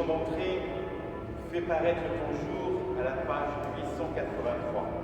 sont montrés fait paraître ton jour à la page 883.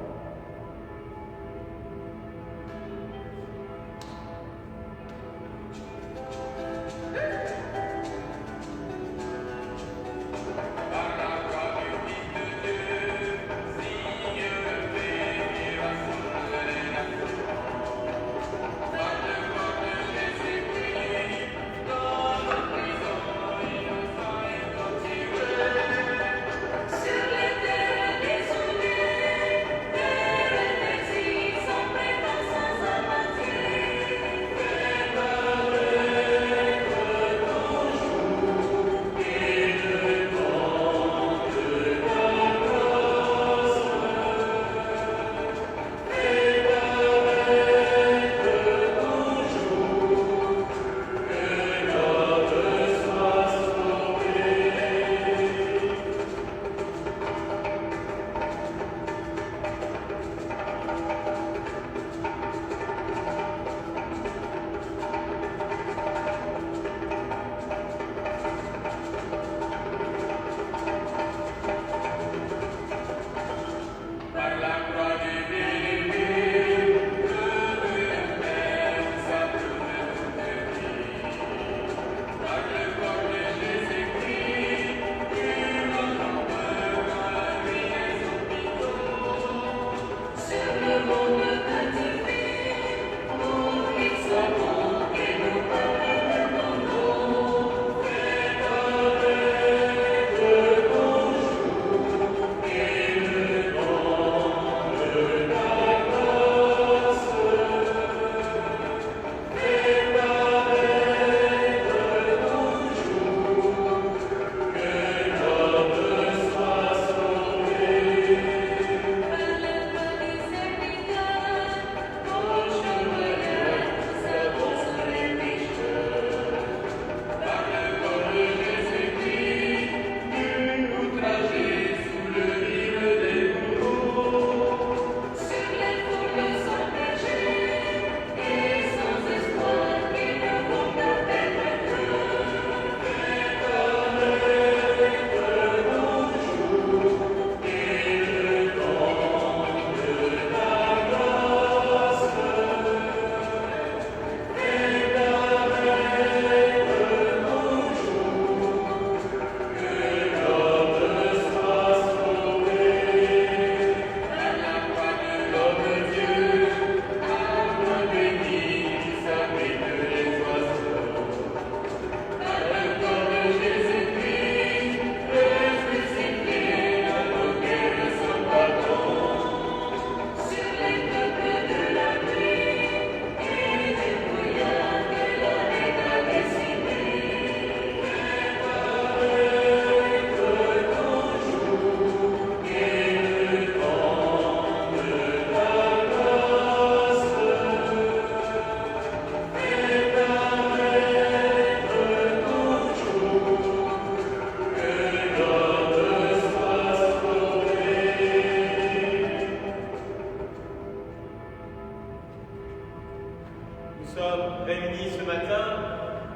Nous sommes réunis ce matin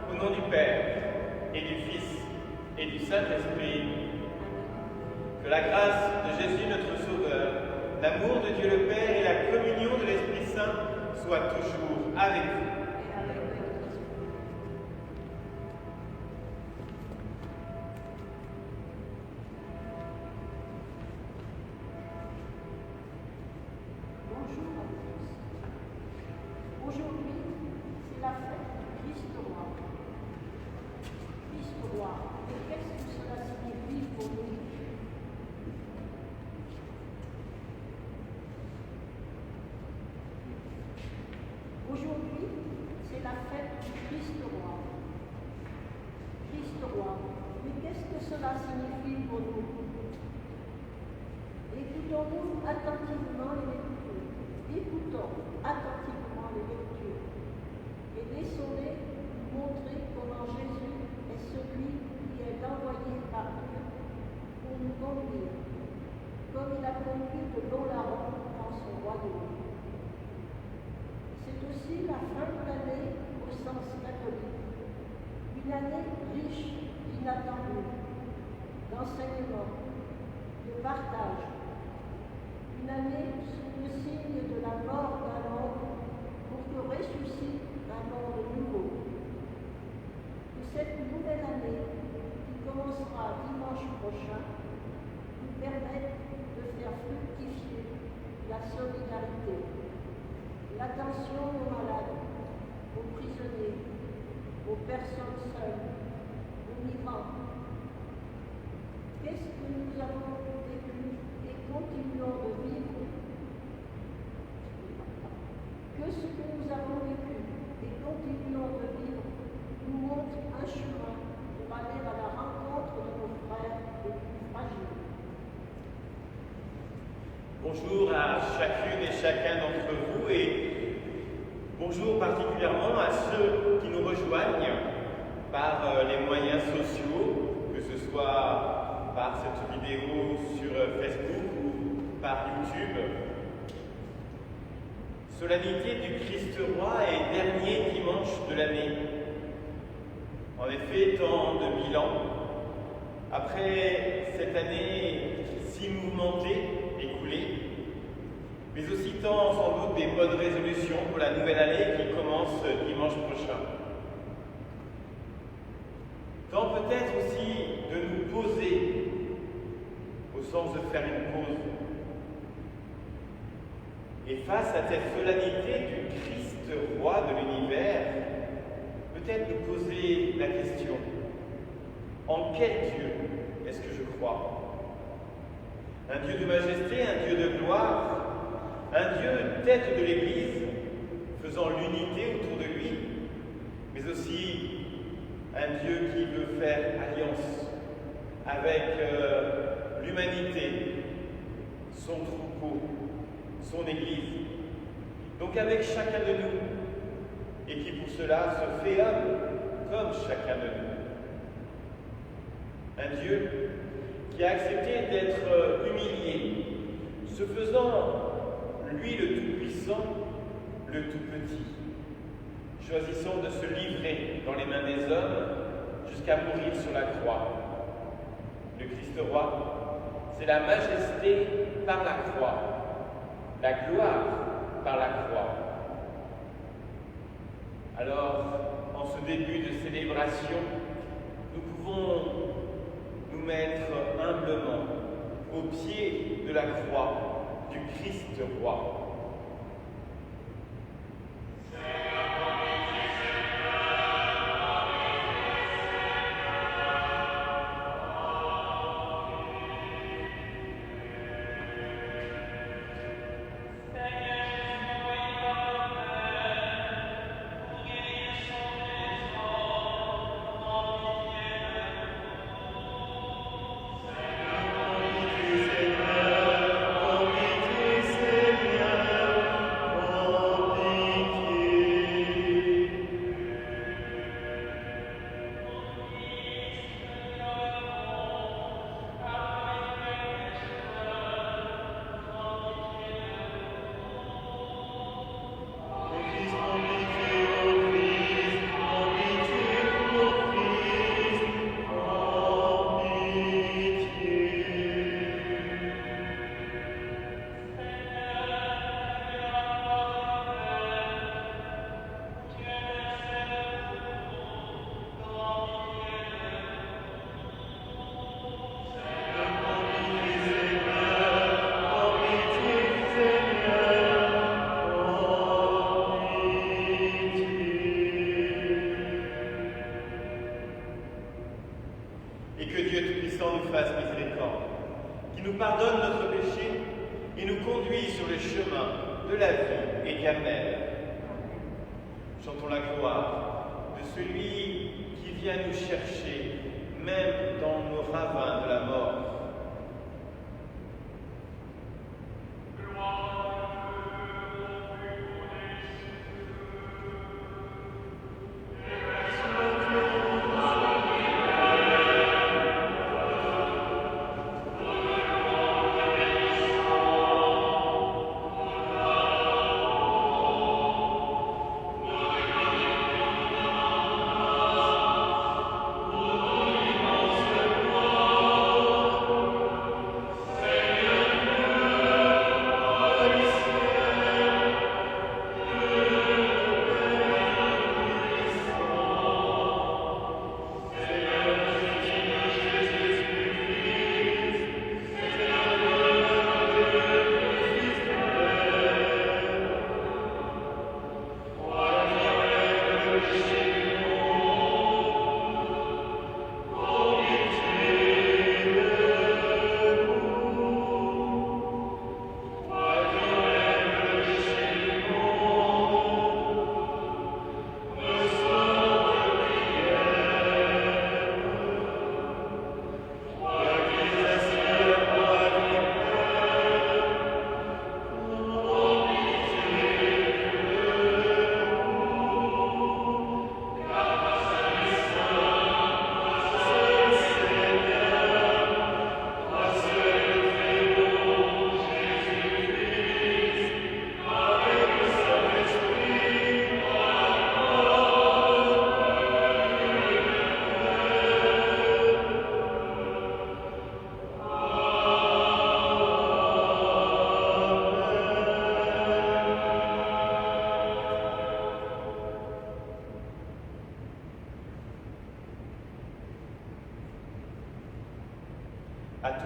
au nom du Père et du Fils et du Saint-Esprit. Que la grâce de Jésus notre Sauveur, l'amour de Dieu le Père et la communion de l'Esprit Saint soient toujours avec vous. Aujourd'hui, c'est la fête du Christ roi. Christ roi, mais qu'est-ce que cela signifie pour nous? Écoutons-nous attentivement les lectures. Écoutons attentivement les lectures. Et laissons-les nous montrer comment Jésus est celui qui est envoyé par Dieu pour nous conduire, comme il a conduit de Laron dans son royaume. C'est aussi la fin de l'année au sens catholique, une année riche, inattendue, d'enseignement, de partage. Une année sous le signe de la mort d'un monde pour que ressuscite un monde nouveau. Que cette nouvelle année, qui commencera dimanche prochain, nous permette de faire fructifier la solidarité, l'attention aux malades, aux prisonniers, aux personnes seules, aux migrants. Qu'est-ce que nous avons vécu et continuons de vivre? Que ce que nous avons vécu et continuons de vivre nous montre un chemin pour aller à la rencontre de nos frères les plus fragiles. Bonjour à chacune et chacun d'entre vous et bonjour particulièrement à ceux qui nous rejoignent par les moyens sociaux, que ce soit par cette vidéo sur Facebook ou par YouTube. Solennité du Christ Roi et dernier dimanche de l'année. En effet, tant de bilan, après cette année si mouvementée, écoulée, mais aussi tant sans doute des bonnes résolutions pour la nouvelle année qui commence dimanche prochain. Tant peut-être aussi de nous poser, au sens de faire une pause. Et face à cette solennité du Christ Roi de l'univers, peut-être nous poser la question: en quel Dieu est-ce que je crois? Un Dieu de majesté, un Dieu de gloire, un Dieu tête de l'Église, faisant l'unité autour de lui, mais aussi un Dieu qui veut faire alliance avec l'humanité, son troupeau, son Église, donc avec chacun de nous, et qui pour cela se fait homme comme chacun de nous. Un Dieu qui a accepté d'être humilié, se faisant, lui le Tout-Puissant, le Tout-Petit, choisissant de se livrer dans les mains des hommes jusqu'à mourir sur la croix. Le Christ Roi, c'est la majesté par la croix, la gloire par la croix. Alors, en ce début de célébration, nous pouvons nous mettre humblement au pied de la croix du Christ Roi. Et que Dieu Tout-Puissant nous fasse miséricorde, qui nous pardonne notre péché et nous conduit sur le chemin de la vie éternelle. Chantons la gloire de celui qui vient nous chercher, même dans nos ravins de la mort. Oh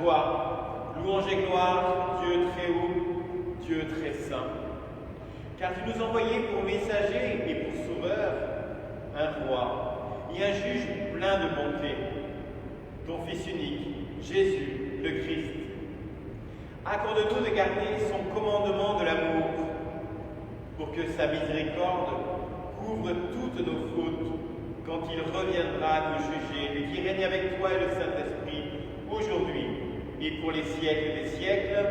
toi, louange et gloire, Dieu très haut, Dieu très saint. Car tu nous envoyais pour messager et pour sauveur un roi et un juge plein de bonté, ton Fils unique, Jésus, le Christ. Accorde-nous de garder son commandement de l'amour, pour que sa miséricorde couvre toutes nos fautes quand il reviendra nous juger, lui qui règne avec toi et le Saint-Esprit, aujourd'hui et pour les siècles des siècles.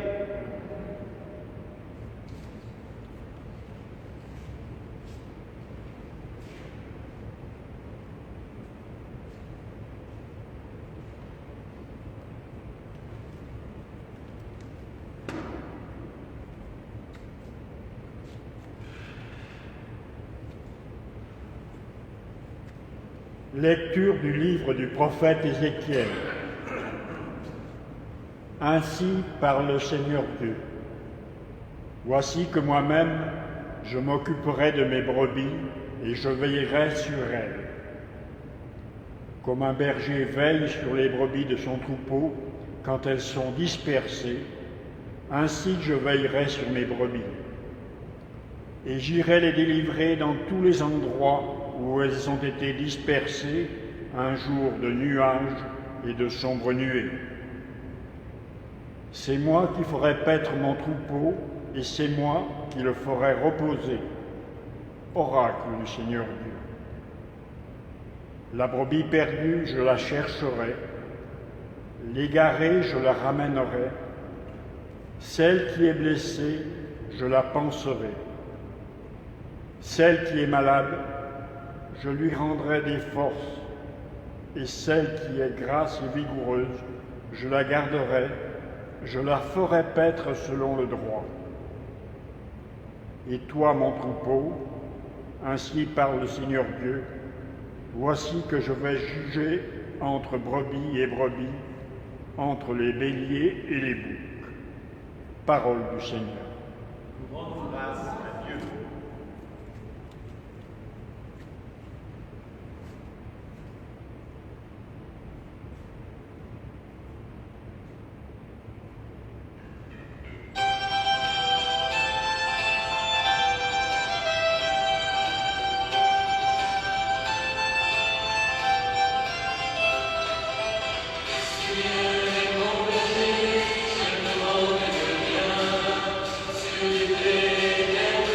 Lecture du livre du prophète Ézéchiel. Ainsi parle le Seigneur Dieu. Voici que moi-même, je m'occuperai de mes brebis et je veillerai sur elles. Comme un berger veille sur les brebis de son troupeau quand elles sont dispersées, ainsi je veillerai sur mes brebis. Et j'irai les délivrer dans tous les endroits où elles ont été dispersées un jour de nuages et de sombres nuées. C'est moi qui ferai paître mon troupeau et c'est moi qui le ferai reposer. Oracle du Seigneur Dieu. La brebis perdue, je la chercherai. L'égarée, je la ramènerai. Celle qui est blessée, je la panserai. Celle qui est malade, je lui rendrai des forces, et celle qui est grasse et vigoureuse, je la garderai, je la ferai paître selon le droit. Et toi, mon troupeau, ainsi parle le Seigneur Dieu, voici que je vais juger entre brebis et brebis, entre les béliers et les boucs. Parole du Seigneur. Nous rendons grâce à Dieu. Thank you.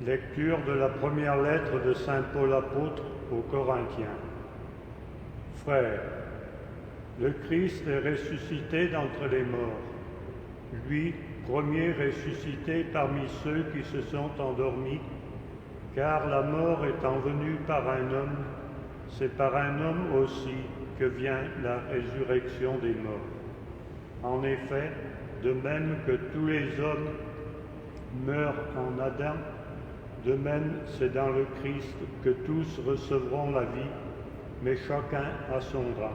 Lecture de la première lettre de saint Paul apôtre aux Corinthiens. Frères, le Christ est ressuscité d'entre les morts, lui, premier ressuscité parmi ceux qui se sont endormis, car la mort étant venue par un homme, c'est par un homme aussi que vient la résurrection des morts. En effet, de même que tous les hommes meurent en Adam, de même c'est dans le Christ que tous recevront la vie, mais chacun à son rang.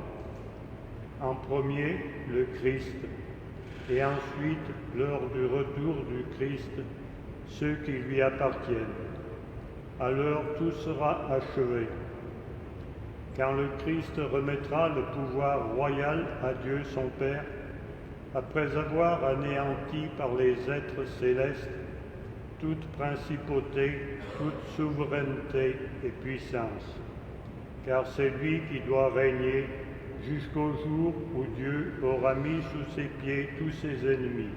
En premier, le Christ, et ensuite, lors du retour du Christ, ceux qui lui appartiennent. Alors tout sera achevé, quand le Christ remettra le pouvoir royal à Dieu son Père, après avoir anéanti par les êtres célestes toute principauté, toute souveraineté et puissance. Car c'est lui qui doit régner jusqu'au jour où Dieu aura mis sous ses pieds tous ses ennemis.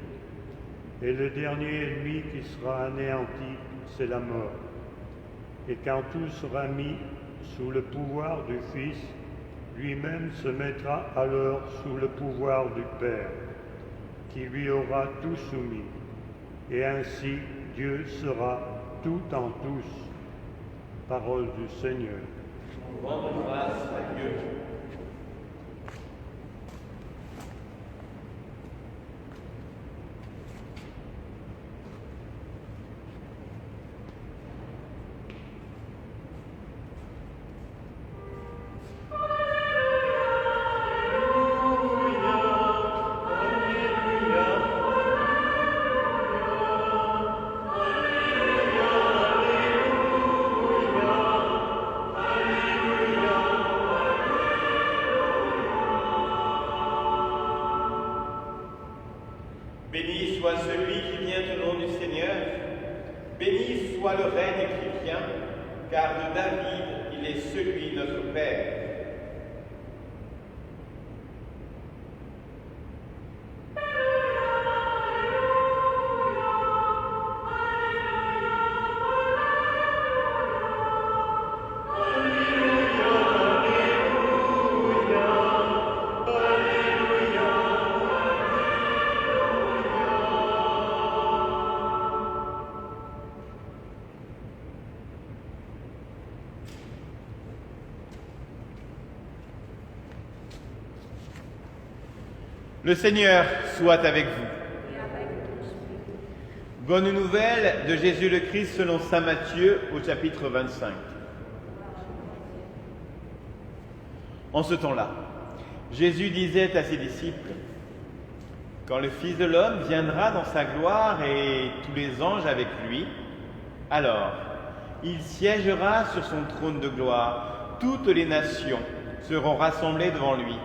Et le dernier ennemi qui sera anéanti, c'est la mort. Et quand tout sera mis sous le pouvoir du Fils, lui-même se mettra alors sous le pouvoir du Père, qui lui aura tout soumis. Et ainsi, Dieu sera tout en tous. Parole du Seigneur. Rendre grâce à Dieu. Béni soit celui qui vient au nom du Seigneur, béni soit le règne qui vient, car de David il est celui notre Père. Le Seigneur soit avec vous. Bonne nouvelle de Jésus le Christ selon saint Matthieu au chapitre 25. En ce temps-là, Jésus disait à ses disciples, « Quand le Fils de l'homme viendra dans sa gloire et tous les anges avec lui, alors il siégera sur son trône de gloire, toutes les nations seront rassemblées devant lui.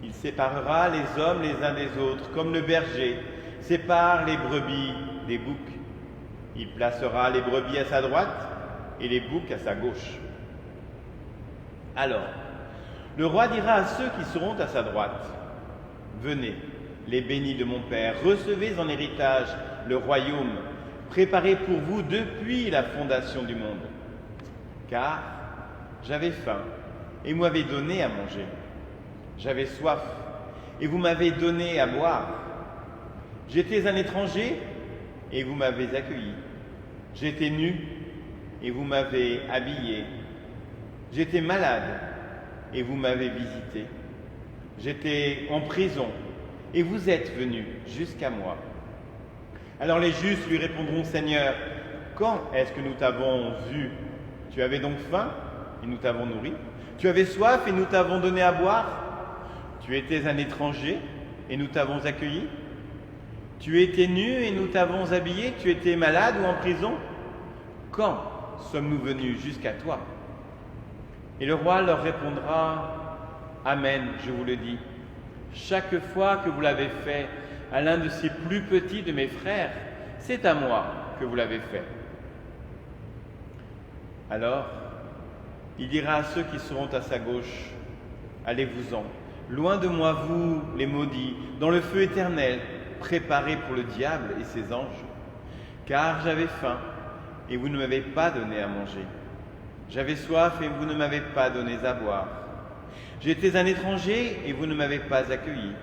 Il séparera les hommes les uns des autres, comme le berger sépare les brebis des boucs. Il placera les brebis à sa droite et les boucs à sa gauche. Alors, le roi dira à ceux qui seront à sa droite, « Venez, les bénis de mon Père, recevez en héritage le royaume préparé pour vous depuis la fondation du monde. Car j'avais faim et vous m'avez donné à manger. J'avais soif, et vous m'avez donné à boire. J'étais un étranger, et vous m'avez accueilli. J'étais nu, et vous m'avez habillé. J'étais malade, et vous m'avez visité. J'étais en prison, et vous êtes venus jusqu'à moi. » Alors les justes lui répondront, « Seigneur, quand est-ce que nous t'avons vu? Tu avais donc faim, et nous t'avons nourri. Tu avais soif, et nous t'avons donné à boire. Tu étais un étranger, et nous t'avons accueilli. Tu étais nu, et nous t'avons habillé. Tu étais malade ou en prison. Quand sommes-nous venus jusqu'à toi? » Et le roi leur répondra, « Amen, je vous le dis. Chaque fois que vous l'avez fait à l'un de ces plus petits de mes frères, c'est à moi que vous l'avez fait. » Alors, il dira à ceux qui seront à sa gauche, « Allez-vous-en, loin de moi, vous, les maudits, dans le feu éternel, préparé pour le diable et ses anges. Car j'avais faim, et vous ne m'avez pas donné à manger. J'avais soif et vous ne m'avez pas donné à boire. J'étais un étranger et vous ne m'avez pas accueilli.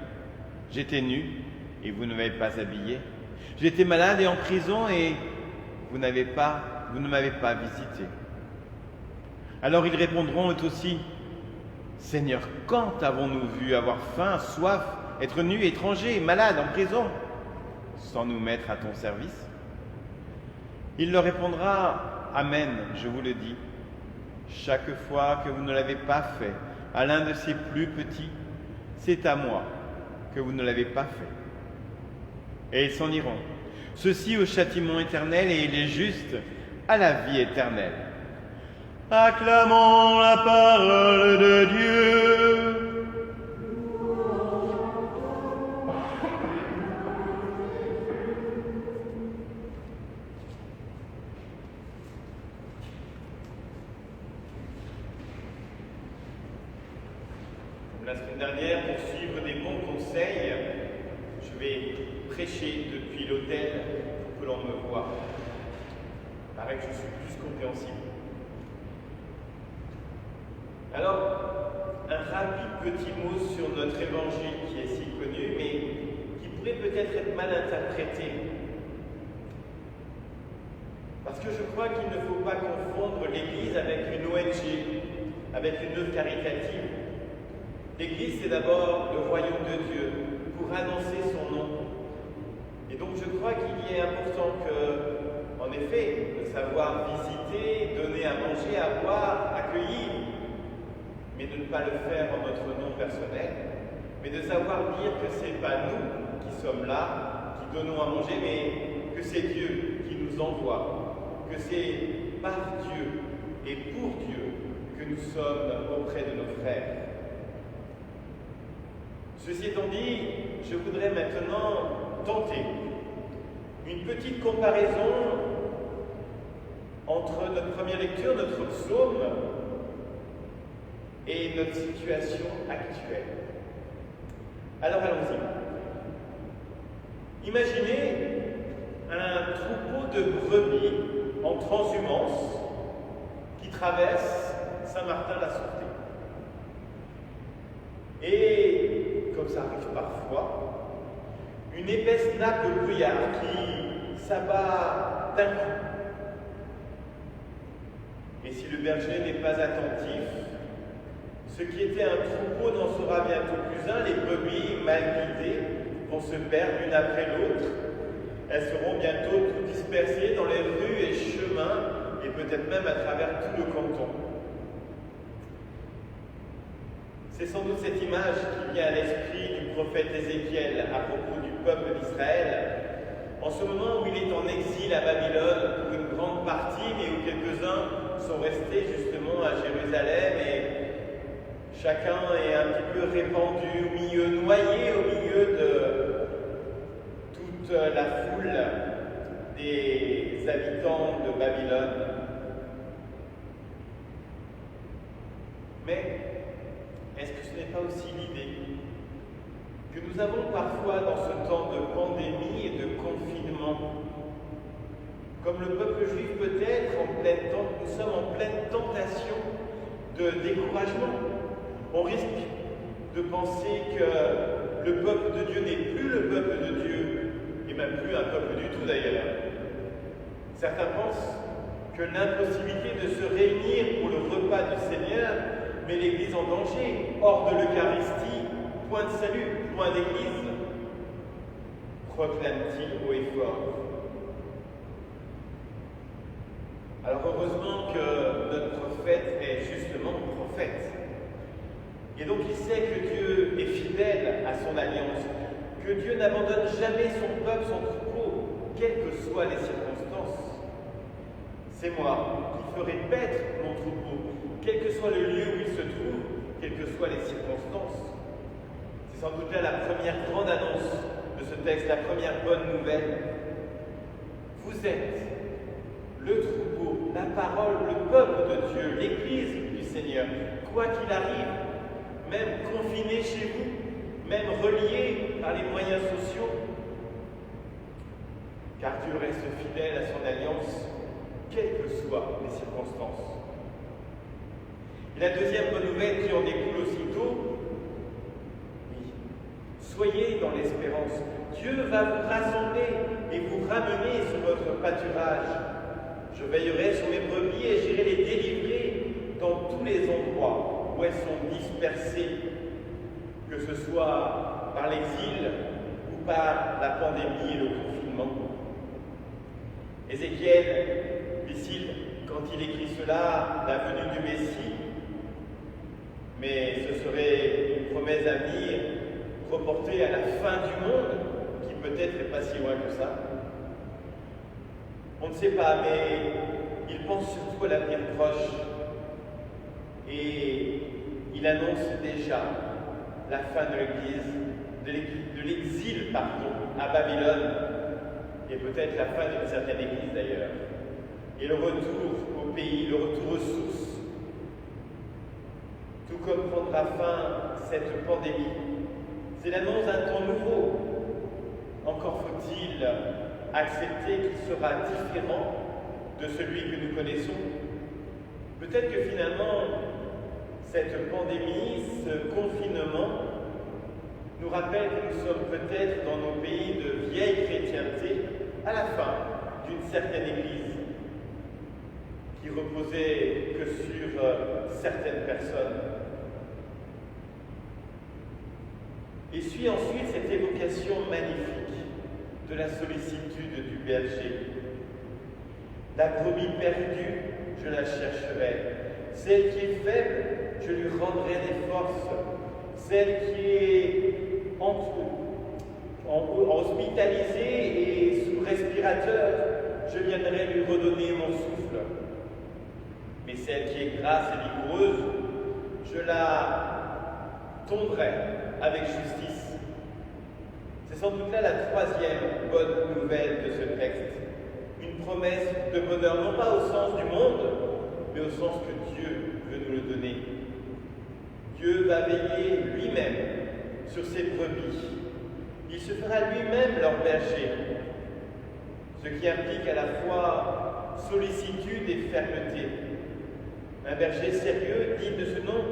J'étais nu et vous ne m'avez pas habillé. J'étais malade et en prison et vous ne m'avez pas visité. Alors ils répondront eux aussi, Seigneur, quand avons-nous vu avoir faim, soif, être nus, étrangers, malades, en prison, sans nous mettre à ton service? Il leur répondra, Amen, je vous le dis, chaque fois que vous ne l'avez pas fait à l'un de ces plus petits, c'est à moi que vous ne l'avez pas fait. Et ils s'en iront, ceux-ci au châtiment éternel et les justes à la vie éternelle. Acclamons la parole de Dieu. Comme la semaine dernière, pour suivre des bons conseils, je vais prêcher depuis l'autel pour que l'on me voie. Il paraît que je suis plus compréhensible. Alors, un rapide petit mot sur notre évangile qui est si connu, mais qui pourrait peut-être être mal interprété. Parce que je crois qu'il ne faut pas confondre l'Église avec une ONG, avec une œuvre caritative. L'Église, c'est d'abord le royaume de Dieu, pour annoncer son nom. Et donc je crois qu'il est important que, en effet, de savoir visiter, donner à manger, à boire, accueillir, mais de ne pas le faire en notre nom personnel, mais de savoir dire que ce n'est pas nous qui sommes là, qui donnons à manger, mais que c'est Dieu qui nous envoie, que c'est par Dieu et pour Dieu que nous sommes auprès de nos frères. Ceci étant dit, je voudrais maintenant tenter une petite comparaison entre notre première lecture, notre psaume, et notre situation actuelle. Alors allons-y. Imaginez un troupeau de brebis en transhumance qui traverse Saint-Martin-la-Sûreté. Et, comme ça arrive parfois, une épaisse nappe de brouillard qui s'abat d'un coup. Et si le berger n'est pas attentif, ce qui était un troupeau n'en sera bientôt plus un. Les brebis mal guidées vont se perdre l'une après l'autre. Elles seront bientôt toutes dispersées dans les rues et chemins, et peut-être même à travers tout le canton. C'est sans doute cette image qui vient à l'esprit du prophète Ézéchiel à propos du peuple d'Israël, en ce moment où il est en exil à Babylone pour une grande partie, mais où quelques-uns sont restés justement à Jérusalem et chacun est un petit peu répandu au milieu, noyé au milieu de toute la foule des habitants de Babylone. Mais est-ce que ce n'est pas aussi l'idée que nous avons parfois dans ce temps de pandémie et de confinement, comme le peuple juif peut-être, nous sommes en pleine tentation de découragement. On risque de penser que le peuple de Dieu n'est plus le peuple de Dieu, et même plus un peuple du tout d'ailleurs. Certains pensent que l'impossibilité de se réunir pour le repas du Seigneur met l'Église en danger. Hors de l'Eucharistie, point de salut, point d'Église, proclame-t-il haut et fort. Alors heureusement que notre prophète est justement prophète. Et donc il sait que Dieu est fidèle à son alliance, que Dieu n'abandonne jamais son peuple, son troupeau, quelles que soient les circonstances. C'est moi qui ferai paître mon troupeau, quel que soit le lieu où il se trouve, quelles que soient les circonstances. C'est sans doute là la première grande annonce de ce texte, la première bonne nouvelle. Vous êtes le troupeau, la parole, le peuple de Dieu, l'Église du Seigneur, quoi qu'il arrive, même confiné chez vous, même relié par les moyens sociaux, car Dieu reste fidèle à son alliance quelles que soient les circonstances. Et la deuxième bonne nouvelle qui en découle aussitôt, oui, soyez dans l'espérance. Dieu va vous rassembler et vous ramener sur votre pâturage. Je veillerai sur mes brebis et j'irai les délivrer dans tous les endroits où elles sont dispersées, que ce soit par l'exil ou par la pandémie et le confinement. Ézéchiel décide, quand il écrit cela, la venue du Messie, mais ce serait une promesse à venir reportée à la fin du monde, qui peut-être n'est pas si loin que ça. On ne sait pas, mais il pense surtout à l'avenir proche. Et il annonce déjà la fin de l'exil à Babylone, et peut-être la fin d'une certaine église d'ailleurs, et le retour au pays, le retour aux sources. Tout comme prendra fin cette pandémie, c'est l'annonce d'un temps nouveau. Encore faut-il accepter qu'il sera différent de celui que nous connaissons. Peut-être que finalement, cette pandémie, ce confinement, nous rappelle que nous sommes peut-être dans nos pays de vieille chrétienté à la fin d'une certaine église qui reposait que sur certaines personnes. Et suit ensuite cette évocation magnifique de la sollicitude du berger. La brebis perdue, je la chercherai. Celle qui est faible, je lui rendrai des forces. Celle qui est hospitalisée et sous respirateur, je viendrai lui redonner mon souffle. Mais celle qui est grasse et vigoureuse, je la tondrai avec justice. C'est sans doute là la troisième bonne nouvelle de ce texte. Une promesse de bonheur, non pas au sens du monde, mais au sens que Dieu veut nous le donner. Dieu va veiller lui-même sur ses brebis. Il se fera lui-même leur berger, ce qui implique à la fois sollicitude et fermeté. Un berger sérieux, digne de ce nom,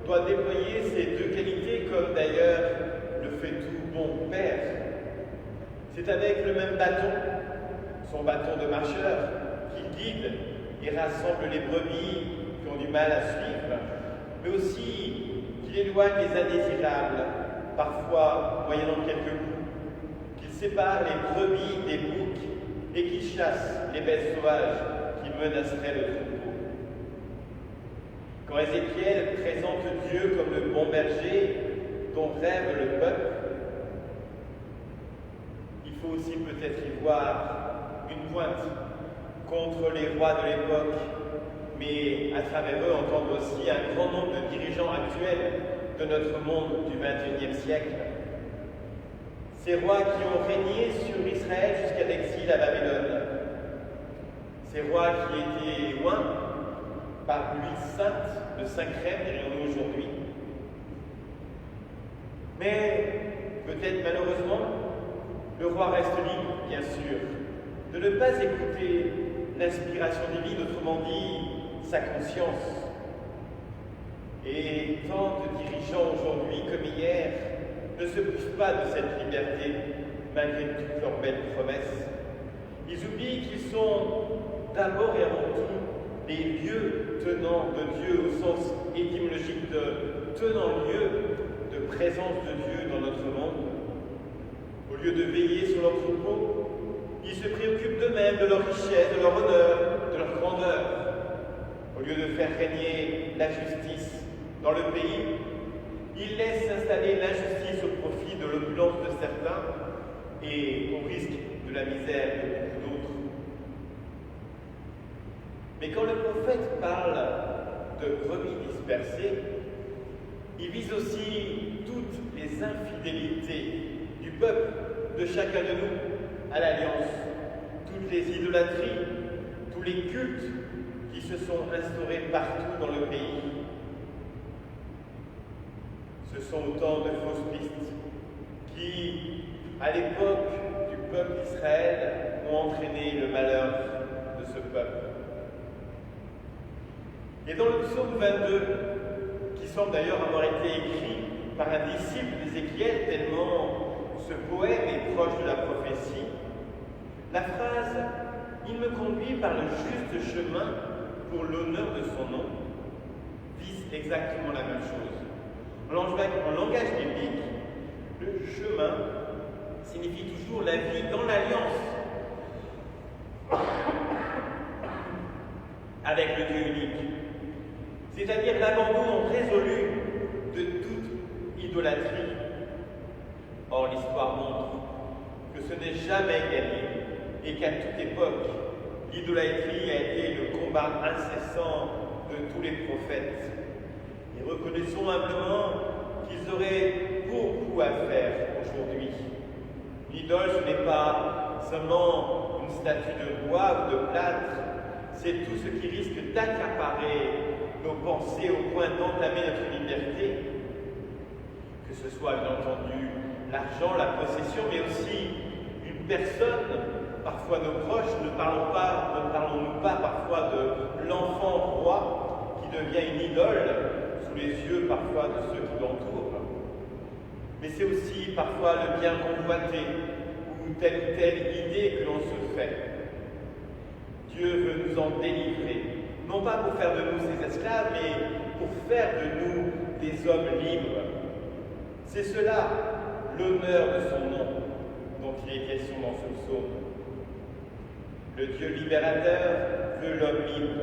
doit déployer ces deux qualités comme d'ailleurs le fait tout bon père. C'est avec le même bâton, son bâton de marcheur, qu'il guide et rassemble les brebis qui ont du mal à suivre, mais aussi qu'il éloigne les indésirables, parfois moyennant quelques coups, qu'il sépare les brebis des boucs et qu'il chasse les bêtes sauvages qui menaceraient le troupeau. Quand Ézéchiel présente Dieu comme le bon berger dont rêve le peuple, il faut aussi peut-être y voir une pointe contre les rois de l'époque, mais à travers eux entendre aussi un grand nombre de dirigeants actuels de notre monde du XXIe siècle. Ces rois qui ont régné sur Israël jusqu'à l'exil à Babylone. Ces rois qui étaient loin par l'huile sainte, le saint crème, dirions-nous aujourd'hui. Mais peut-être malheureusement, le roi reste libre, bien sûr, de ne pas écouter l'inspiration divine, autrement dit, sa conscience. Et tant de dirigeants aujourd'hui comme hier ne se privent pas de cette liberté, malgré toutes leurs belles promesses. Ils oublient qu'ils sont d'abord et avant tout les lieux tenants de Dieu, au sens étymologique de tenant lieu de présence de Dieu dans notre monde. Au lieu de veiller sur leur troupeau, ils se préoccupent d'eux-mêmes, de leur richesse, de leur honneur, de leur grandeur. Au lieu de faire régner la justice dans le pays, ils laissent s'installer l'injustice au profit de l'opulence de certains et au risque de la misère de beaucoup d'autres. Mais quand le prophète parle de brebis dispersées, il vise aussi toutes les infidélités du peuple, de chacun de nous, à l'Alliance, toutes les idolâtries, tous les cultes qui se sont instaurés partout dans le pays. Ce sont autant de fausses pistes qui, à l'époque du peuple d'Israël, ont entraîné le malheur de ce peuple. Et dans le psaume 22, qui semble d'ailleurs avoir été écrit par un disciple d'Ézéchiel, tellement ce poème est proche de la prophétie, la phrase « Il me conduit par le juste chemin pour l'honneur de son nom » vise exactement la même chose. En langage biblique, le chemin signifie toujours la vie dans l'alliance avec le Dieu unique, c'est-à-dire l'abandon résolu de toute idolâtrie. Or, l'histoire montre que ce n'est jamais gagné et qu'à toute époque, l'idolâtrie a été le combat incessant de tous les prophètes. Et reconnaissons humblement qu'ils auraient beaucoup à faire aujourd'hui. L'idole, ce n'est pas seulement une statue de bois ou de plâtre, c'est tout ce qui risque d'accaparer nos pensées au point d'entamer notre liberté. Que ce soit, bien entendu, l'argent, la possession, mais aussi une personne, parfois nos proches. Ne parlons-nous pas parfois de l'enfant roi qui devient une idole sous les yeux parfois de ceux qui l'entourent. Mais c'est aussi parfois le bien convoité ou telle idée que l'on se fait. Dieu veut nous en délivrer, non pas pour faire de nous ses esclaves, mais pour faire de nous des hommes libres. C'est cela, l'honneur de son nom, dont il est question dans ce psaume. Le Dieu libérateur veut l'homme libre,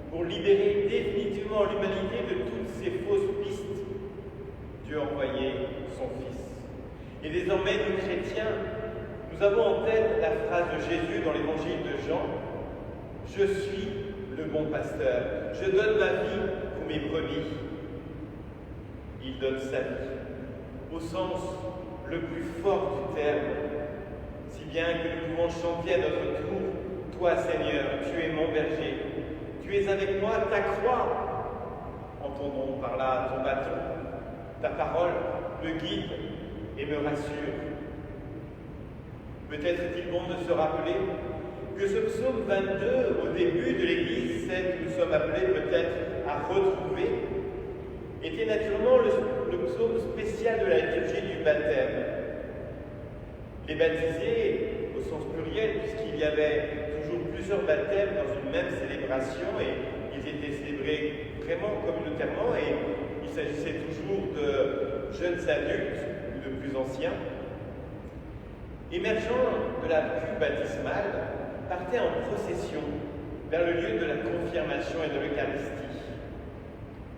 pour libérer définitivement l'humanité de toutes ces fausses pistes. Dieu a envoyé son Fils. Et désormais, nous chrétiens, nous avons en tête la phrase de Jésus dans l'évangile de Jean, « Je suis le bon pasteur, je donne ma vie pour mes brebis. » Il donne sa vie, au sens le plus fort du terme, si bien que nous pouvons chanter à notre tour, « Toi, Seigneur, tu es mon berger, tu es avec moi, ta croix. » Entendons par là ton bâton, ta parole me guide et me rassure. Peut-être est-il bon de se rappeler que ce psaume 22, au début de l'Église, celle que nous sommes appelés peut-être à retrouver, était naturellement le psaume spécial de la liturgie du baptême. Les baptisés, au sens pluriel, puisqu'il y avait toujours plusieurs baptêmes dans une même célébration, et ils étaient célébrés vraiment communautairement, et il s'agissait toujours de jeunes adultes ou de plus anciens. Émergeant de la cuve baptismale, partait en procession vers le lieu de la confirmation et de l'Eucharistie.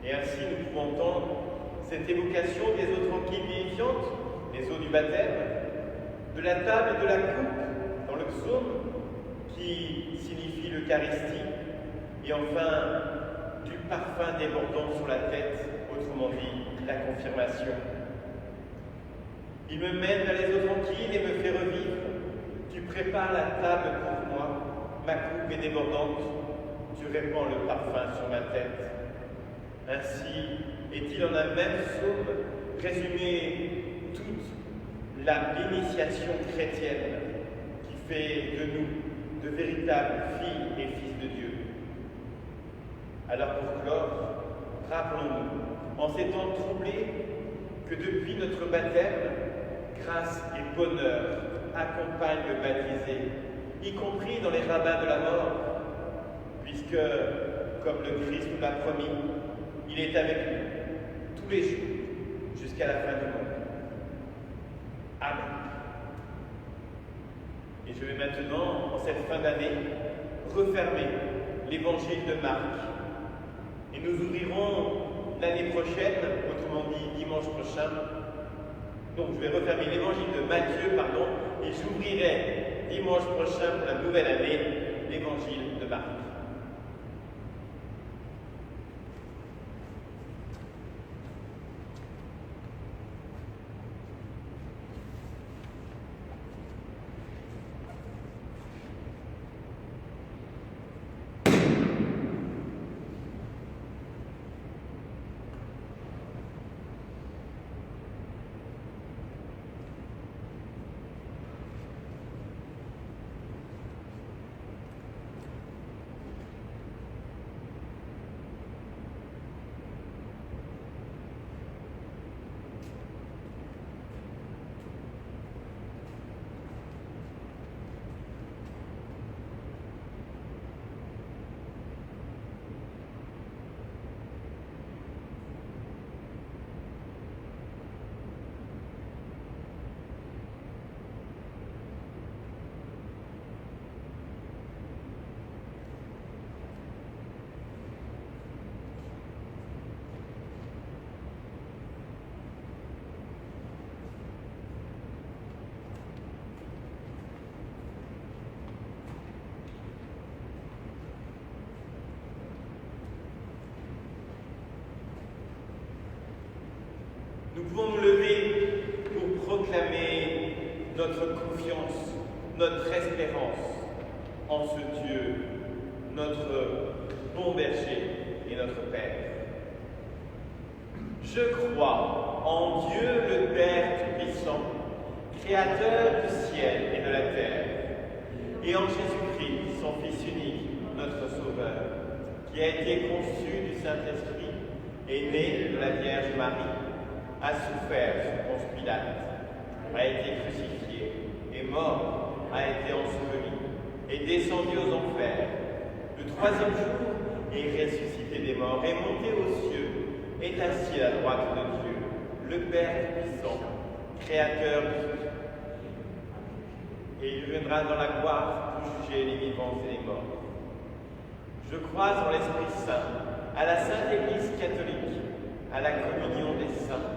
Et ainsi, nous pouvons entendre cette évocation des eaux tranquilles vivifiantes, les eaux du baptême, de la table et de la coupe dans le psaume, qui signifie l'Eucharistie, et enfin, du parfum débordant sur la tête, autrement dit, la confirmation. Il me mène vers les eaux tranquilles et me fait revivre. Tu prépares la table pour moi, ma coupe est débordante, tu répands le parfum sur ma tête. Ainsi est-il en un même psaume résumé toute l'initiation chrétienne qui fait de nous de véritables filles et fils de Dieu. Alors pour clore, rappelons-nous, en ces temps troublés, que depuis notre baptême, grâce et bonheur accompagnent le baptisé, y compris dans les rabats de la mort, puisque, comme le Christ nous l'a promis, il est avec nous tous les jours jusqu'à la fin du monde. Amen. Et je vais maintenant, en cette fin d'année, refermer l'évangile de Marc. Et nous ouvrirons l'année prochaine, autrement dit dimanche prochain. Donc je vais refermer l'évangile de Matthieu, et j'ouvrirai dimanche prochain pour la nouvelle année l'évangile de Marc. nous pouvons nous lever pour proclamer notre confiance, notre espérance en ce Dieu, notre bon berger et notre Père. Je crois en Dieu le Père Tout-Puissant, Créateur du ciel et de la terre, et en Jésus-Christ, son Fils unique, notre Sauveur, qui a été conçu du Saint-Esprit, est né de la Vierge Marie, a souffert sous Ponce Pilate, a été crucifié, est mort, a été enseveli, est descendu aux enfers. Le troisième jour est ressuscité des morts, est monté aux cieux, est assis à la droite de Dieu, le Père puissant, Créateur de tout. Et il viendra dans la gloire pour juger les vivants et les morts. Je crois en l'Esprit Saint, à la Sainte Église catholique, à la communion des saints,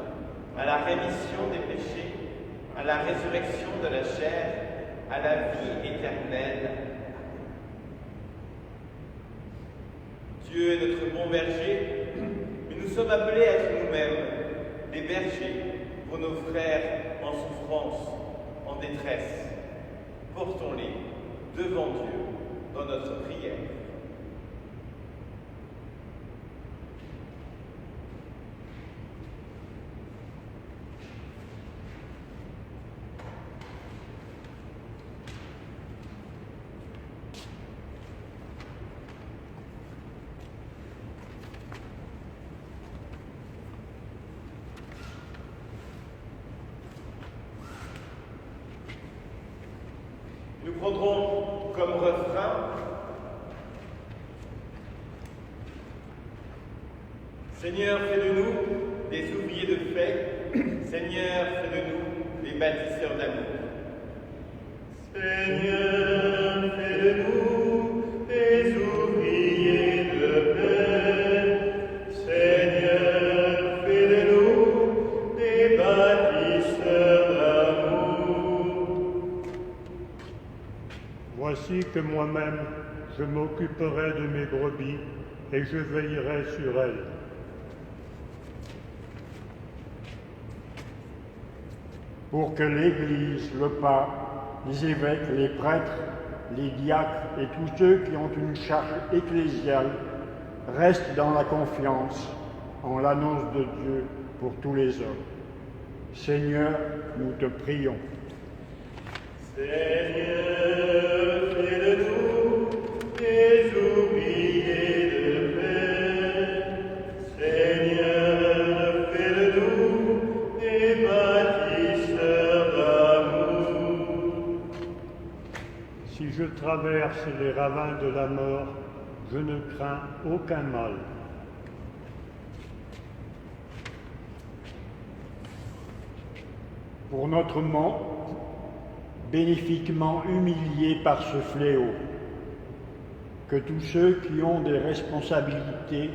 à la rémission des péchés, à la résurrection de la chair, à la vie éternelle. Dieu est notre bon berger, mais nous sommes appelés à être nous-mêmes des bergers pour nos frères en souffrance, en détresse. Portons-les devant Dieu dans notre prière. Nous prendrons comme refrain « Seigneur, fais de nous des ouvriers de paix, Seigneur, fais de nous des bâtisseurs d'amour. » Seigneur, fais de nous des ouvriers de paix, Seigneur, fais de nous des bâtisseurs d'amour. Voici que moi-même, je m'occuperai de mes brebis et je veillerai sur elles. Pour que l'Église, le pape, les évêques, les prêtres, les diacres et tous ceux qui ont une charge ecclésiale restent dans la confiance en l'annonce de Dieu pour tous les hommes. Seigneur, nous te prions. Seigneur, fais de nous des ouvriers de paix. Seigneur, fais de nous des bâtisseurs d'amour. Si je traverse les ravins de la mort, je ne crains aucun mal. Pour notre monde, bénéfiquement humilié par ce fléau, que tous ceux qui ont des responsabilités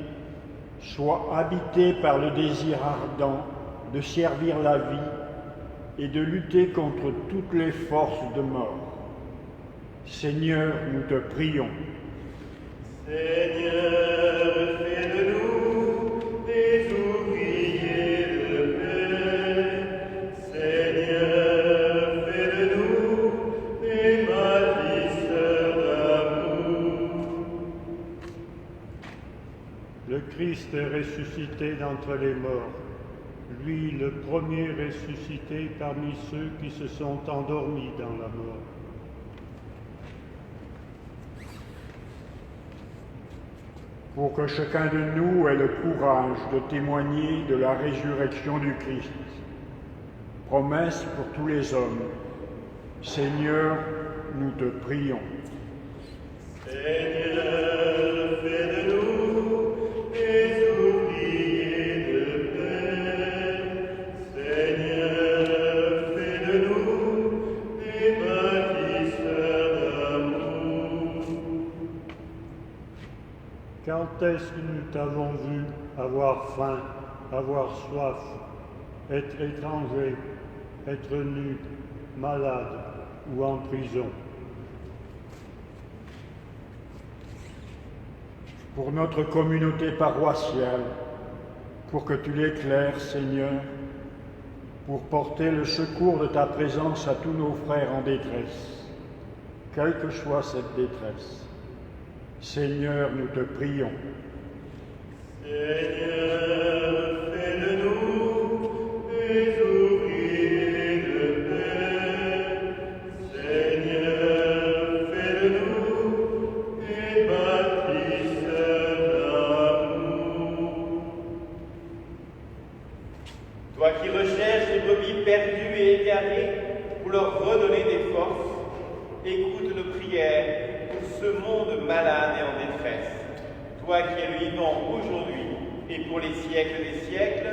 soient habités par le désir ardent de servir la vie et de lutter contre toutes les forces de mort. Seigneur, nous te prions. Seigneur, fais de nous des ouvriers de paix. Seigneur, fais de nous des bâtisseurs d'amour. Le Christ est ressuscité d'entre les morts, lui le premier ressuscité parmi ceux qui se sont endormis dans la mort. Pour que chacun de nous ait le courage de témoigner de la résurrection du Christ. Promesse pour tous les hommes. Seigneur, nous te prions. Seigneur, fais de nous des ouvriers de paix. Seigneur, fais de nous des bâtisseurs d'amour. Quand est-ce que nous t'avons vu avoir faim, avoir soif, être étranger, être nu, malade ou en prison? Pour notre communauté paroissiale, pour que tu l'éclaires, Seigneur, pour porter le secours de ta présence à tous nos frères en détresse, quelle que soit cette détresse. Seigneur, nous te prions. Seigneur, fais de nous des ouvriers de paix. Seigneur, fais de nous des bâtisseurs d'amour. Toi qui recherches les brebis perdues et égarées pour leur redonner des forces, écoute nos prières pour ce monde malade et en détresse. Toi qui es le vivant aujourd'hui et pour les siècles des siècles.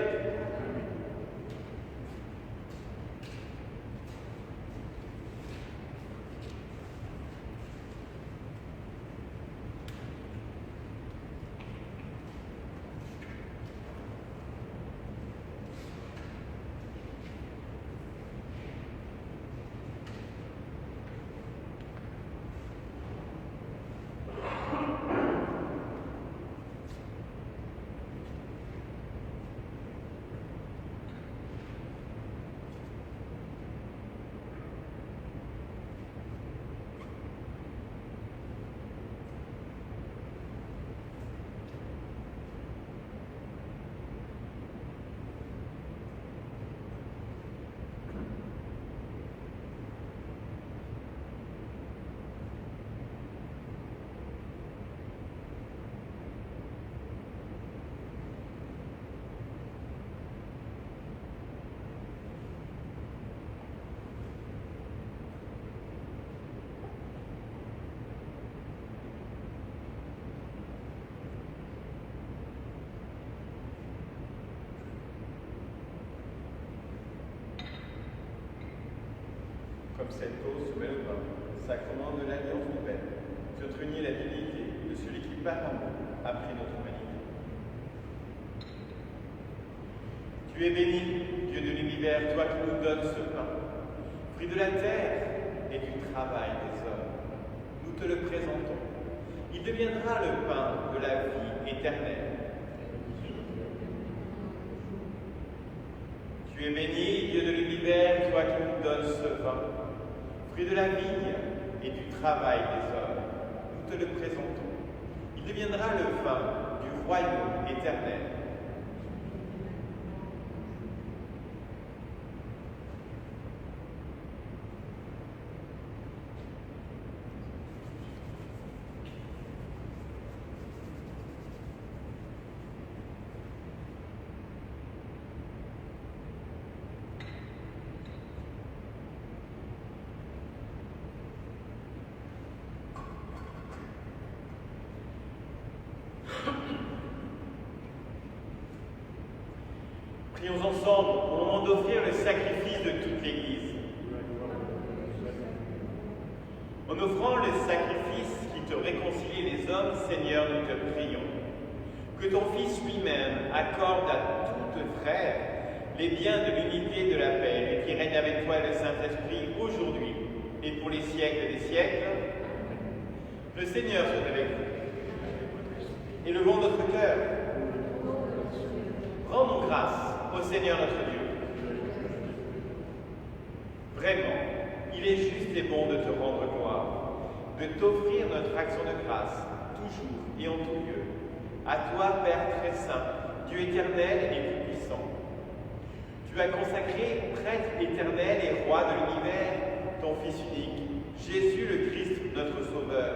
Comme cette eau soumet le pain, sacrement de l'alliance nouvelle, tu renies la divinité de celui qui par amour a pris notre humanité. Tu es béni, Dieu de l'univers, toi qui nous donnes ce pain, fruit de la terre et du travail des hommes. Nous te le présentons. Il deviendra le pain de la vie éternelle. Tu es béni, Dieu de l'univers, toi qui nous donnes ce pain, fruit de la vigne et du travail des hommes. Nous te le présentons. Il deviendra le vin du royaume éternel. Prions ensemble au moment d'offrir le sacrifice de toute l'Église. En offrant le sacrifice qui te réconcilie les hommes, Seigneur, nous te prions. Que ton Fils lui-même accorde à tous tes frères les biens de l'unité et de la paix, et qui règne avec toi et le Saint-Esprit aujourd'hui et pour les siècles des siècles. Le Seigneur soit avec vous. Élevons notre cœur. Rendons grâce au Seigneur notre Dieu. Vraiment, il est juste et bon de te rendre gloire, de t'offrir notre action de grâce, toujours et en tout lieu. À toi, Père très saint, Dieu éternel et tout-puissant. Tu as consacré prêtre éternel et roi de l'univers, ton Fils unique, Jésus le Christ, notre Sauveur,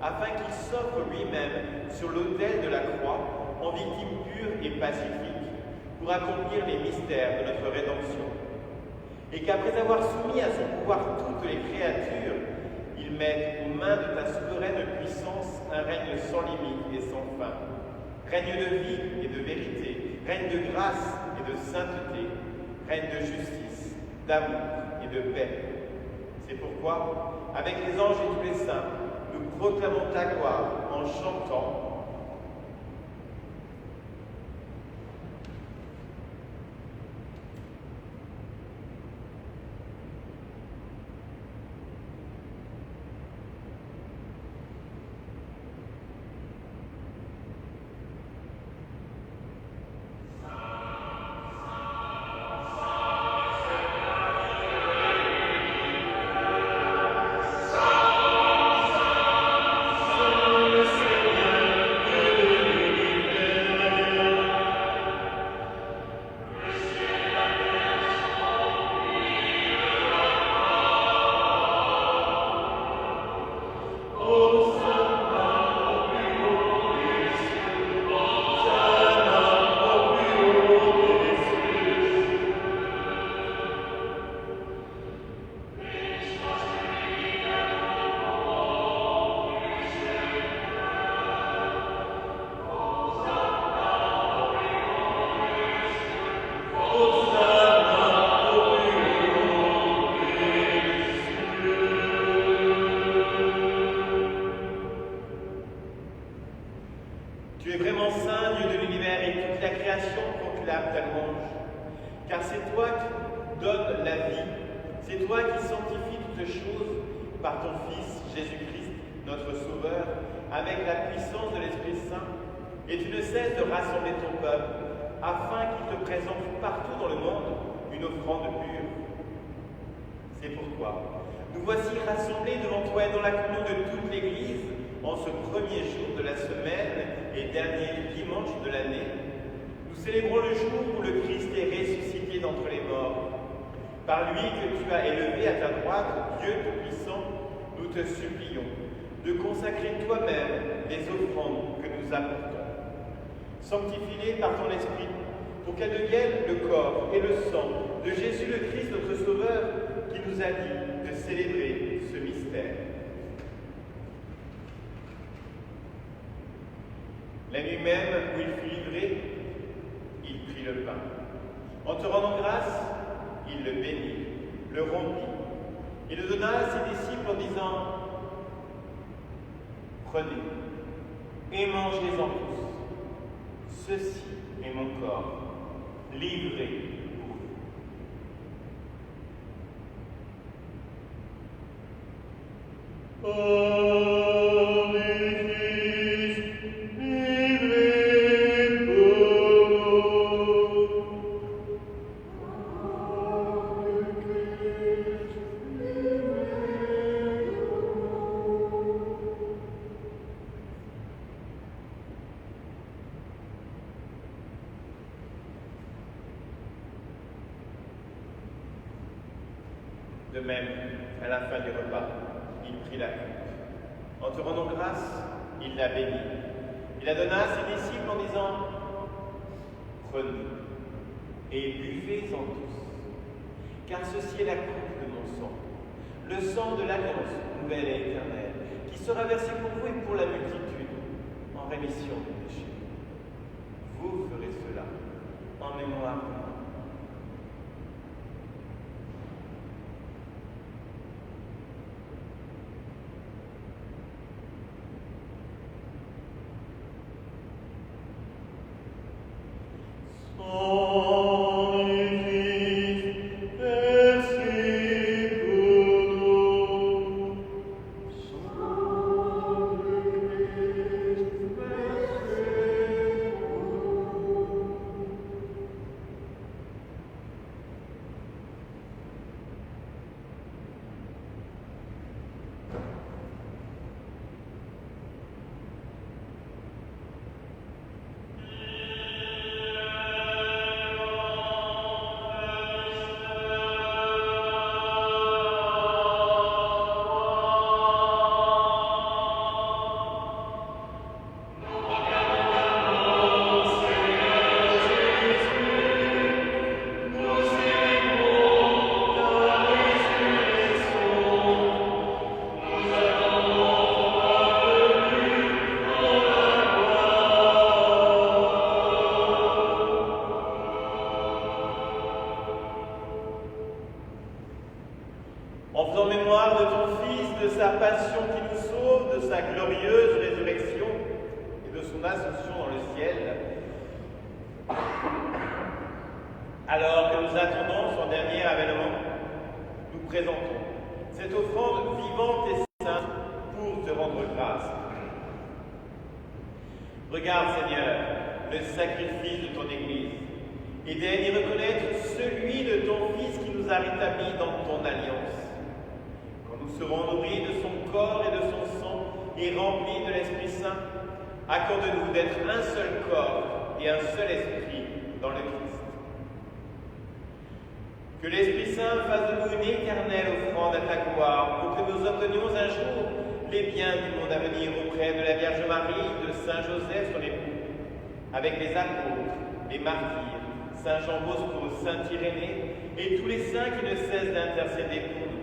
afin qu'il s'offre lui-même sur l'autel de la croix en victime pure et pacifique, pour accomplir les mystères de notre rédemption. Et qu'après avoir soumis à son pouvoir toutes les créatures, il mette aux mains de ta souveraine puissance un règne sans limite et sans fin. Règne de vie et de vérité, règne de grâce et de sainteté, règne de justice, d'amour et de paix. C'est pourquoi, avec les anges et tous les saints, nous proclamons ta gloire en chantant. c'est toi qui donnes la vie, c'est toi qui sanctifies toutes choses par ton Fils Jésus-Christ, notre Sauveur, avec la puissance de l'Esprit Saint, et tu ne cesses de rassembler ton peuple, afin qu'il te présente partout dans le monde une offrande pure. C'est pourquoi nous voici rassemblés devant toi et dans la communion de toute l'Église, en ce premier jour de la semaine et dernier dimanche de l'année. Nous célébrons le jour où le Christ est ressuscité d'entre les morts. Par lui que tu as élevé à ta droite, Dieu Tout-Puissant, nous te supplions de consacrer toi-même les offrandes que nous apportons. Sanctifie-les par ton Esprit, pour qu'elles deviennent le corps et le sang de Jésus le Christ, notre Sauveur, qui nous a dit de célébrer ce mystère. La nuit même où il fut livré, il prit le pain. En te rendant grâce, il le bénit, le rompit, et le donna à ses disciples en disant « Prenez et mangez-en tous. Ceci est mon corps, livré pour vous. » De même, à la fin du repas, il prit la coupe. En te rendant grâce, il la bénit. Il la donna à ses disciples en disant « Prenez et buvez-en tous, car ceci est la coupe de mon sang, le sang de l'alliance nouvelle et éternelle, qui sera versé pour vous et pour la multitude, en rémission des péchés. Vous ferez cela en mémoire de moi. » En faisant mémoire de ton Fils, de sa passion qui nous sauve, de sa glorieuse résurrection et de son ascension dans le ciel, alors que nous attendons son dernier avènement, nous présentons cette offrande vivante et sainte pour te rendre grâce. Regarde, Seigneur, le sacrifice de ton Église, et daigne y reconnaître celui de ton Fils qui nous a rétablis dans ton alliance. Nous serons nourris de son corps et de son sang et remplis de l'Esprit Saint. Accorde-nous d'être un seul corps et un seul esprit dans le Christ. Que l'Esprit Saint fasse de nous une éternelle offrande à ta gloire pour que nous obtenions un jour les biens du monde à venir auprès de la Vierge Marie, de Saint Joseph son époux, avec les apôtres, les martyrs, Saint Jean Bosco, Saint Irénée et tous les saints qui ne cessent d'intercéder pour nous.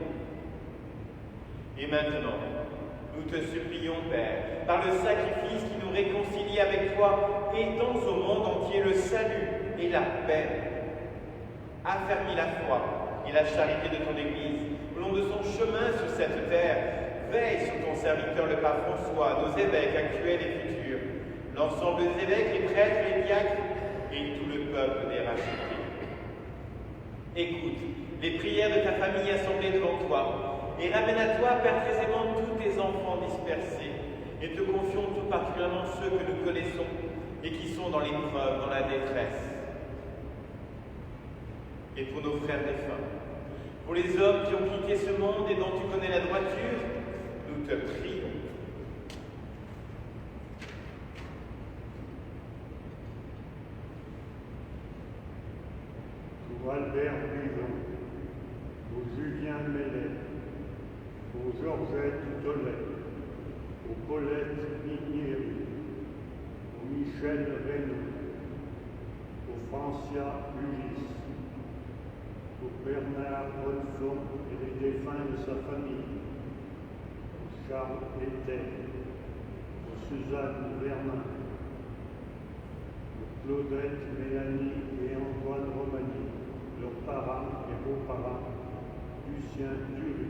Et maintenant, nous te supplions, Père, par le sacrifice qui nous réconcilie avec toi, étends au monde entier le salut et la paix. Affermis la foi et la charité de ton Église au long de son chemin sur cette terre. Veille sur ton serviteur le pape François, nos évêques actuels et futurs, l'ensemble des évêques, les prêtres, les diacres et tout le peuple des rachetés. Écoute les prières de ta famille assemblée devant toi, et ramène à toi, Père très aimant, tous tes enfants dispersés, et te confions tout particulièrement ceux que nous connaissons et qui sont dans l'épreuve, dans la détresse. Et pour nos frères défunts, pour les hommes qui ont quitté ce monde et dont tu connais la droiture, nous te prions. Pour Albert Bujon, pour Julien Mellet, pour Georgette Tollet, pour Paulette Minieri, pour Michel Reynaud, pour Francia Ulysse, pour Bernard Bonson et les défunts de sa famille, pour Charles Étel, pour Suzanne Vernin, pour Claudette, Mélanie et Antoine Romani, leurs parents et beaux-parents, Lucien Duru.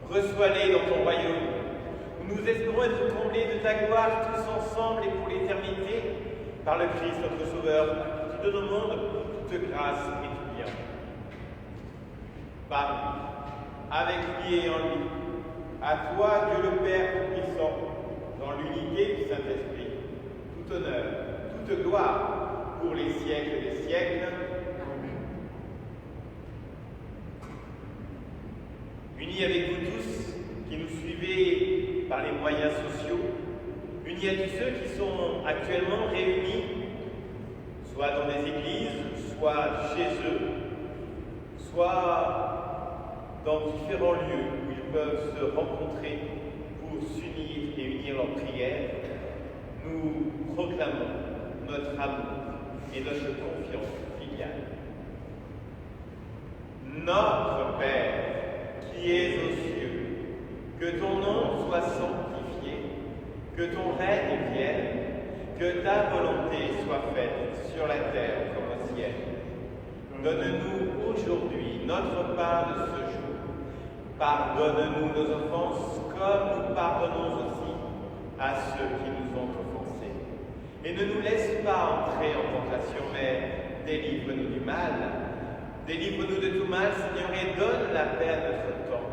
Reçois-les dans ton royaume, où nous espérons être comblés de ta gloire tous ensemble et pour l'éternité, par le Christ notre Sauveur, qui donne au monde toute grâce et tout bien. Par lui, avec lui et en lui, à toi, Dieu le Père Tout-Puissant, dans l'unité du Saint-Esprit, tout honneur, toute gloire, pour les siècles des siècles. Unis avec vous tous, qui nous suivez par les moyens sociaux, unis à tous ceux qui sont actuellement réunis, soit dans des églises, soit chez eux, soit dans différents lieux où ils peuvent se rencontrer pour s'unir et unir leurs prières, nous proclamons notre amour et notre confiance filiale. Notre Père, qui es aux cieux, que ton nom soit sanctifié, que ton règne vienne, que ta volonté soit faite sur la terre comme au ciel. Donne-nous aujourd'hui notre pain de ce jour. Pardonne-nous nos offenses comme nous pardonnons aussi à ceux qui nous ont offensés. Et ne nous laisse pas entrer en tentation, mais délivre-nous du mal. Délivre-nous de tout mal, Seigneur, et donne la paix à notre temps.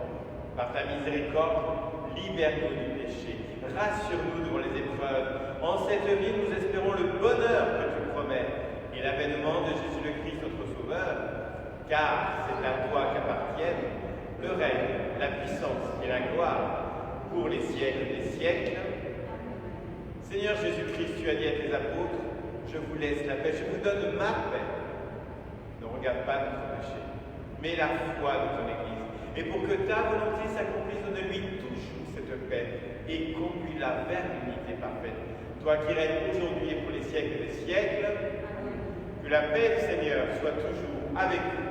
Par ta miséricorde, libère-nous du péché. Rassure-nous devant les épreuves. En cette vie, nous espérons le bonheur que tu promets et l'avènement de Jésus le Christ, notre Sauveur, car c'est à toi qu'appartiennent le règne, la puissance et la gloire pour les siècles des siècles. Seigneur Jésus-Christ, tu as dit à tes apôtres, je vous laisse la paix, je vous donne ma paix. Ne regarde pas notre péché, mais la foi de ton Église. Et pour que ta volonté s'accomplisse, donne-lui toujours cette paix et conduis-la vers l'unité parfaite. Toi qui règnes aujourd'hui et pour les siècles des siècles, que la paix du Seigneur soit toujours avec vous.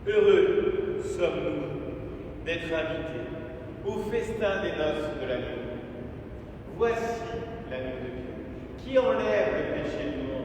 Heureux sommes-nous d'être invités au festin des noces de l'agneau. Voici l'agneau de Dieu qui enlève le péché du monde.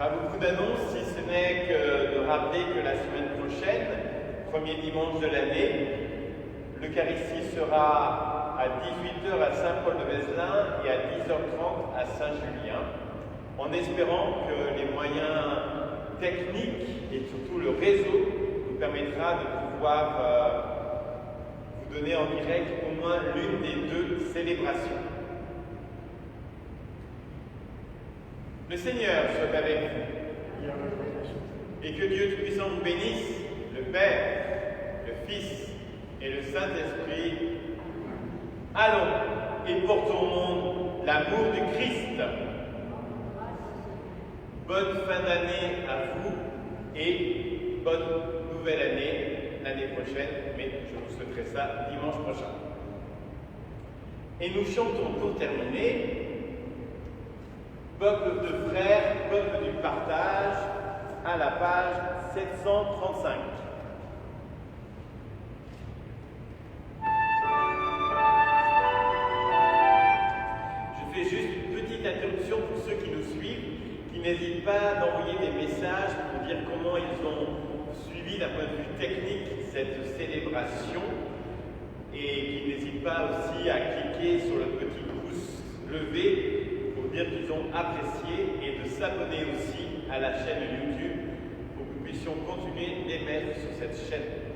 Pas beaucoup d'annonces, si ce n'est que de rappeler que la semaine prochaine, premier dimanche de l'année, l'Eucharistie sera à 18h à Saint-Paul-de-Vézelin et à 10h30 à Saint-Julien, en espérant que les moyens techniques et surtout le réseau nous permettra de pouvoir vous donner en direct au moins l'une des deux célébrations. Le Seigneur soit avec vous et que Dieu Tout-Puissant vous bénisse, le Père, le Fils et le Saint-Esprit. Allons et portons au monde l'amour du Christ. Bonne fin d'année à vous et bonne nouvelle année l'année prochaine, mais je vous souhaiterai ça dimanche prochain. Et nous chantons pour terminer Peuple de frères, peuple du partage, à la page 735. Je fais juste une petite interruption pour ceux qui nous suivent, qui n'hésitent pas d'envoyer des messages pour dire comment ils ont suivi d'un point de vue technique cette célébration et qui n'hésitent pas aussi à cliquer sur le petit pouce levé pour dire qu'ils ont apprécié et de s'abonner aussi à la chaîne YouTube pour que nous puissions continuer d'émettre sur cette chaîne.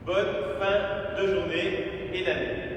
Bonne fin de journée et d'année.